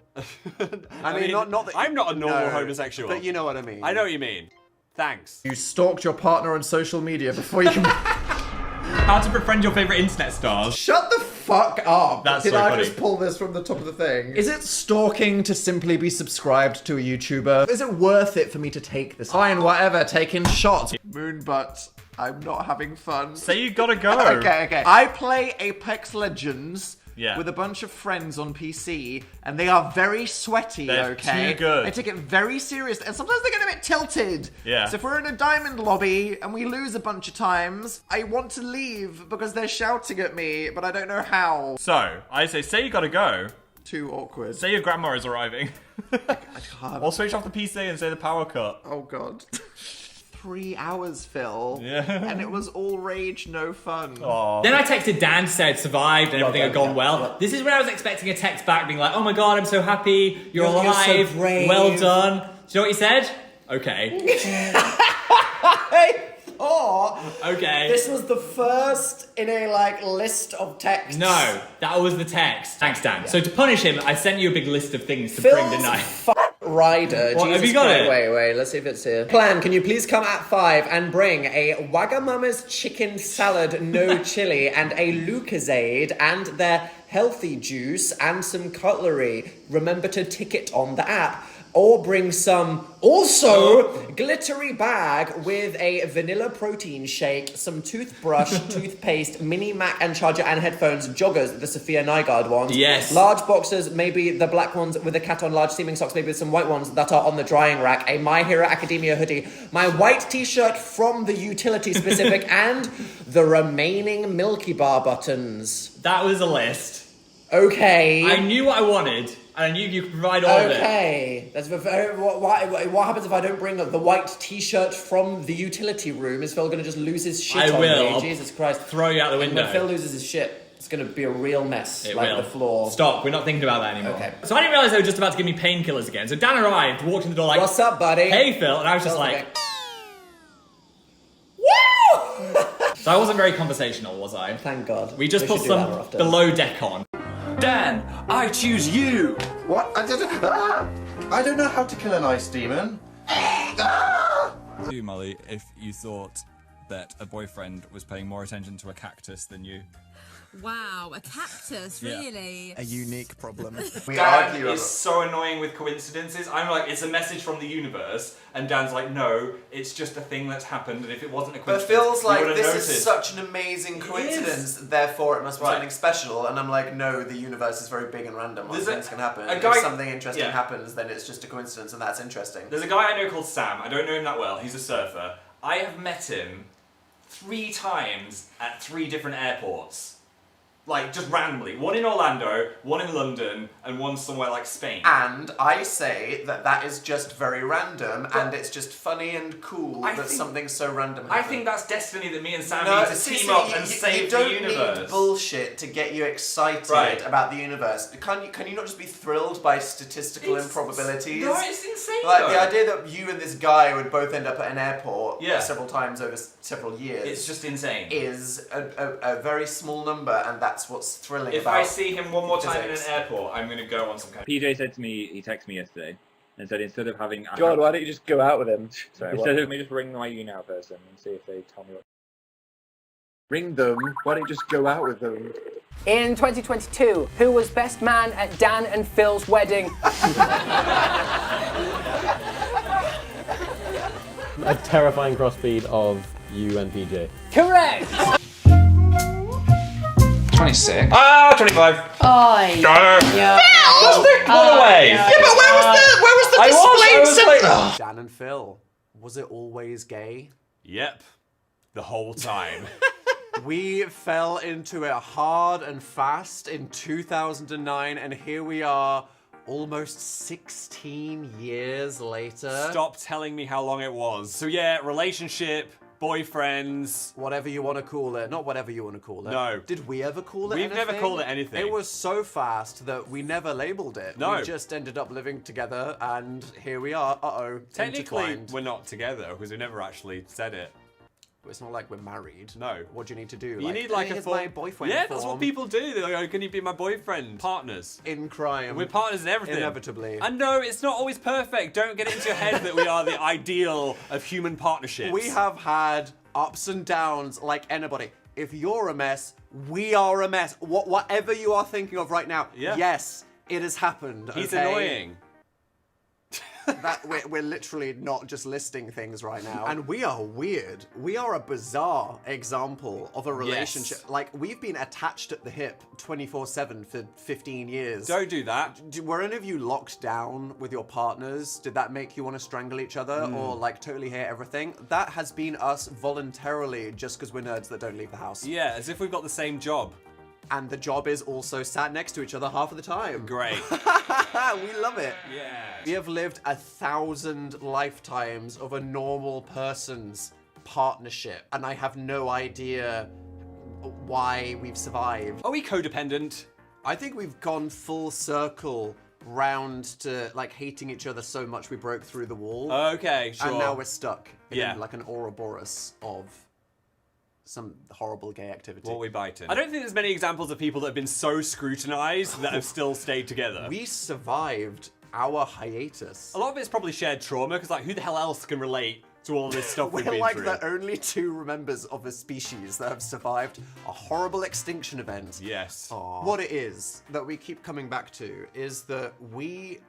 I mean, not that I'm not a normal no, homosexual. but you know what I mean. I know what you mean. Thanks. You stalked your partner on social media before you can... How to befriend your favorite internet stars. Shut the fuck up. That's Did so I funny. just pull this from the top of the thing? Is it stalking to simply be subscribed to a YouTuber? Is it worth it for me to take this? Fine, whatever, taking shots. Moonbutt, I'm not having fun. Say you gotta go. Okay. I play Apex Legends Yeah. with a bunch of friends on PC, and they are very sweaty, They're okay? too good. They take it very seriously, and sometimes they get a bit tilted. Yeah. So if we're in a diamond lobby and we lose a bunch of times, I want to leave because they're shouting at me, but I don't know how. So, I say you gotta go. Too awkward. Say your grandma is arriving. I can't. Or switch off the PC and say the power cut. Oh god. 3 hours, Phil. Yeah. And it was all rage, no fun. Then I texted Dan to say I'd survived and everything had gone well. This is when I was expecting a text back being like, oh my god, I'm so happy, you're alive, so brave. well done. Do you know what he said? Okay. Okay. This was the first in a list of texts. No, that was the text. Thanks, Dan. So to punish him, I sent you a big list of things to bring tonight. Rider. What, Jesus have you got Christ. it? Wait, let's see if it's here. Plan, can you please come at 5 and bring a Wagamama's chicken salad, no chili, and a Lucozade, and their healthy juice, and some cutlery. Remember to tick it on the app. Or bring some, glittery bag with a vanilla protein shake, some toothbrush, toothpaste, mini Mac and charger and headphones, joggers, the Sophia Nygaard ones. Yes. Large boxes, maybe the black ones with a cat on, large steaming socks, maybe with some white ones that are on the drying rack, a My Hero Academia hoodie, my white t-shirt from the utility specific, and the remaining Milky Bar buttons. That was a list. Okay. I knew what I wanted, and I knew you could provide all of it. Okay. That's what happens if I don't bring the white t-shirt from the utility room? Is Phil going to just lose his shit I on will. me? I'll Jesus Christ. throw you out the window. When Phil loses his shit, it's going to be a real mess. It like will. the floor. Stop, we're not thinking about that anymore. Okay. So I didn't realise they were just about to give me painkillers again. So Dan arrived, walked in the door like, what's up, buddy? Hey, Phil. And I was just Phil's like... So I wasn't very conversational, was I? Thank God. We just We put should do that more some often. below deck on. Dan, I choose you. What? I don't know how to kill an ice demon. You, Molly, if you thought that a boyfriend was paying more attention to a cactus than you. Wow, a cactus, Yeah. really? A unique problem. Dan is so annoying with coincidences. I'm like, it's a message from the universe, and Dan's like, no, it's just a thing that's happened, and if it wasn't a But coincidence, Phil's you like, would've this noticed. is such an amazing coincidence, therefore it must be Right. something special. And I'm like, no, the universe is very big and random. Like, There's a- things can happen. a If guy- something interesting yeah. happens, then it's just a coincidence, and that's interesting. There's a guy I know called Sam. I don't know him that well. He's a surfer. I have met him 3 times at 3 different airports. Like, just randomly. One in Orlando, one in London, and one somewhere like Spain. And I say that that is just very random, and it's just funny and cool I that think- something so random I happened. think that's destiny that me and Sam No, need to see, team up you- and you save don't the universe. need bullshit to get you excited Right. about the universe. Can you not just be thrilled by statistical improbabilities? No, it's insane, Like though. the idea that you and this guy would both end up at an airport Yeah. several times over several years. It's just insane. Is a very small number, and that's what's thrilling If about I see him one more time in an physics. airport, I'm going to go on some kind of... PJ said to me, he texted me yesterday, and said instead of having... God, why don't you just go out with him? Sorry, Instead of me just ring my You Now person and see if they tell me what... Ring them. Why don't you just go out with them? In 2022, who was best man at Dan and Phil's wedding? A terrifying crossfeed of you and PJ. Correct! 26. Ah, 25. Oi. Yeah. What away. Yeah, but where was the displayed symbol? Dan and Phil, was it always gay? Yep. The whole time. We fell into it hard and fast in 2009, and here we are almost 16 years later. Stop telling me how long it was. So yeah, relationship, boyfriends. Whatever you want to call it. Not whatever you want to call it. No. Did we ever call it We've anything? never called it anything. It was so fast that we never labeled it. No. We just ended up living together, and here we are. Uh-oh. Technically, intertwined. we're not together because we never actually said it. It's not like we're married. No. What do you need to do? You need like "Hey, a here's form. my boyfriend Yeah, that's form." what people do. They're like, "Oh, can you be my boyfriend?" Partners. In crime. We're partners in everything. Inevitably. And no, it's not always perfect. Don't get it into your head that we are the ideal of human partnerships. We have had ups and downs like anybody. If you're a mess, we are a mess. Whatever you are thinking of right now, yes, it has happened. He's okay? annoying. That we're literally not just listing things right now. And we are weird. We are a bizarre example of a relationship. Yes. Like, we've been attached at the hip 24/7 for 15 years. Don't do that. Were any of you locked down with your partners? Did that make you want to strangle each other or like totally hate everything? That has been us voluntarily just because we're nerds that don't leave the house. Yeah, as if we've got the same job. And the job is also sat next to each other half of the time. Great. We love it. Yeah. We have lived 1,000 lifetimes of a normal person's partnership, and I have no idea why we've survived. Are we codependent? I think we've gone full circle round to like hating each other so much we broke through the wall. Okay, sure. And now we're stuck in Yeah. like an Ouroboros of some horrible gay activity. What we biting. I don't think there's many examples of people that have been so scrutinized that have still stayed together. We survived our hiatus. A lot of it's probably shared trauma, because like, who the hell else can relate to all this stuff we've We're been like through? the only two members of a species that have survived a horrible extinction event. Yes. What it is that we keep coming back to is that we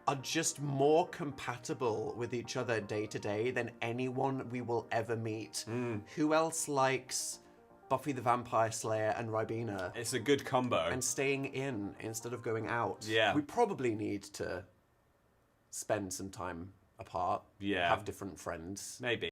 are just more compatible with each other day to day than anyone we will ever meet. Who else likes Buffy the Vampire Slayer and Ribena? It's a good combo. And staying in instead of going out. Yeah. We probably need to spend some time apart. Yeah. Have different friends. Maybe.